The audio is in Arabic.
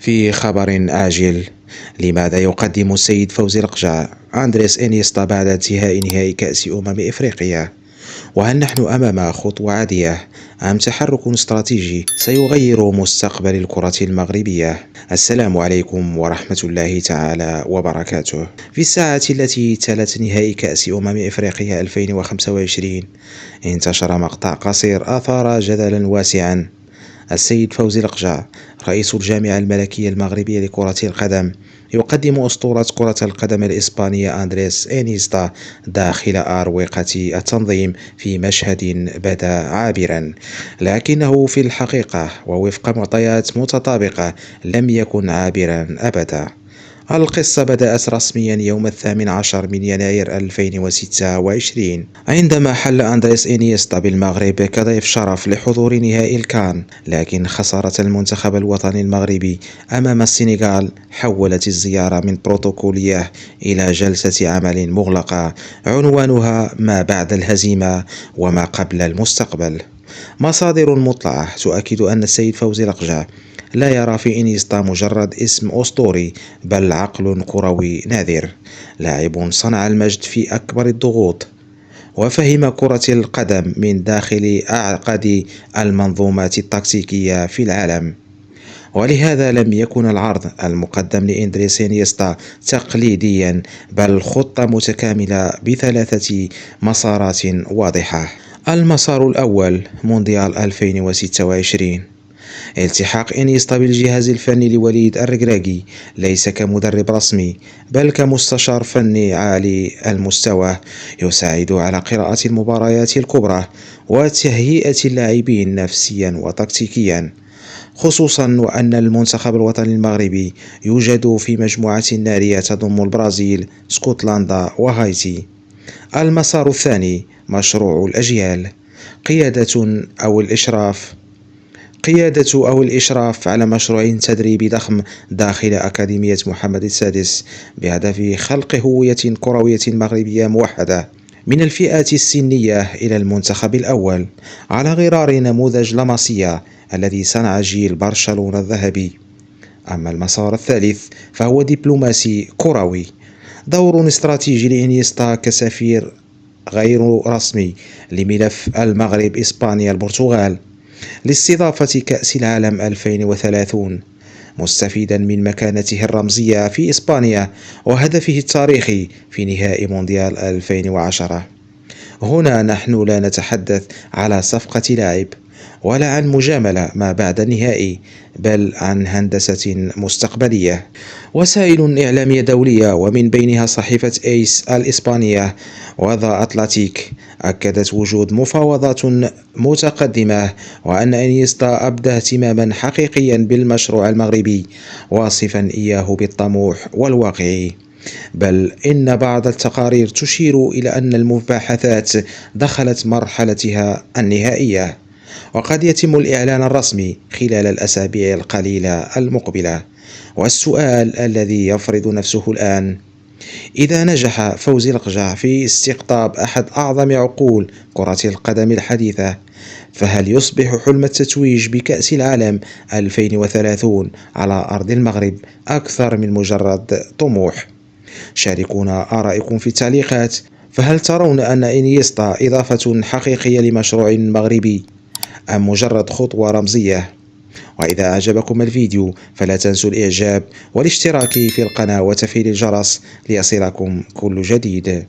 في خبر آجل: لماذا يقدم السيد فوزي القجع أندريس إنيستا بعد انتهاء نهائي كأس إفريقيا؟ وهل نحن أمام خطوة عادية أم تحرك استراتيجي سيغير مستقبل الكرة المغربية؟ السلام عليكم ورحمة الله تعالى وبركاته. في الساعة التي تلت نهائي كأس إفريقيا 2025 انتشر مقطع قصير أثار جدلا واسعا. السيد فوزي القجع رئيس الجامعة الملكية المغربية لكرة القدم يقدم أسطورة كرة القدم الإسبانية أندريس إنيستا داخل أروقة التنظيم في مشهد بدا عابرا، لكنه في الحقيقة ووفق معطيات متطابقة لم يكن عابرا أبدا. القصة بدأت رسميا يوم 18 من يناير 2026 عندما حل أندريس إنيستا بالمغرب كضيف شرف لحضور نهائي الكان، لكن خسارة المنتخب الوطني المغربي أمام السنغال حولت الزيارة من بروتوكولية إلى جلسة عمل مغلقة عنوانها ما بعد الهزيمة وما قبل المستقبل. مصادر مطلعة تؤكد أن السيد فوزي القجع لا يرى في إنيستا مجرد اسم أسطوري، بل عقل كروي نادر، لاعب صنع المجد في أكبر الضغوط وفهم كرة القدم من داخل أعقد المنظومات التكتيكية في العالم. ولهذا لم يكن العرض المقدم لإندريس إنيستا تقليديا، بل خطة متكاملة بثلاثة مسارات واضحة. المسار الأول: مونديال 2026. التحاق إنيستا بالجهاز الفني لوليد الركراكي ليس كمدرب رسمي، بل كمستشار فني عالي المستوى يساعد على قراءة المباريات الكبرى وتهيئة اللاعبين نفسيا وتكتيكيا، خصوصا وأن المنتخب الوطني المغربي يوجد في مجموعة نارية تضم البرازيل، اسكتلندا وهايتي. المسار الثاني: مشروع الأجيال. قيادة أو الإشراف على مشروع تدريبي ضخم داخل أكاديمية محمد السادس بهدف خلق هوية كروية مغربية موحدة من الفئات السنية إلى المنتخب الأول، على غرار نموذج لاماسيا الذي صنع جيل برشلونة الذهبي. أما المسار الثالث فهو دبلوماسي كروي. دور استراتيجي لإنيستا كسفير غير رسمي لملف المغرب، إسبانيا، البرتغال لاستضافة كأس العالم 2030، مستفيدا من مكانته الرمزية في إسبانيا وهدفه التاريخي في نهائي مونديال 2010. هنا نحن لا نتحدث على صفقة لاعب ولا عن مجاملة ما بعد النهائي، بل عن هندسة مستقبلية. وسائل إعلامية دولية ومن بينها صحيفة إيس الإسبانية وذا أتلانتيك أكدت وجود مفاوضات متقدمة، وأن إنيستا أبدى اهتماما حقيقيا بالمشروع المغربي، واصفا إياه بالطموح والواقعي. بل إن بعض التقارير تشير إلى أن المباحثات دخلت مرحلتها النهائية، وقد يتم الإعلان الرسمي خلال الأسابيع القليلة المقبلة. والسؤال الذي يفرض نفسه الآن: إذا نجح فوزي القجع في استقطاب أحد أعظم عقول كرة القدم الحديثة، فهل يصبح حلم التتويج بكأس العالم 2030 على أرض المغرب أكثر من مجرد طموح؟ شاركونا آرائكم في التعليقات. فهل ترون أن إنيستا إضافة حقيقية لمشروع مغربي أم مجرد خطوة رمزية؟ وإذا أعجبكم الفيديو فلا تنسوا الإعجاب والاشتراك في القناة وتفعيل الجرس ليصلكم كل جديد.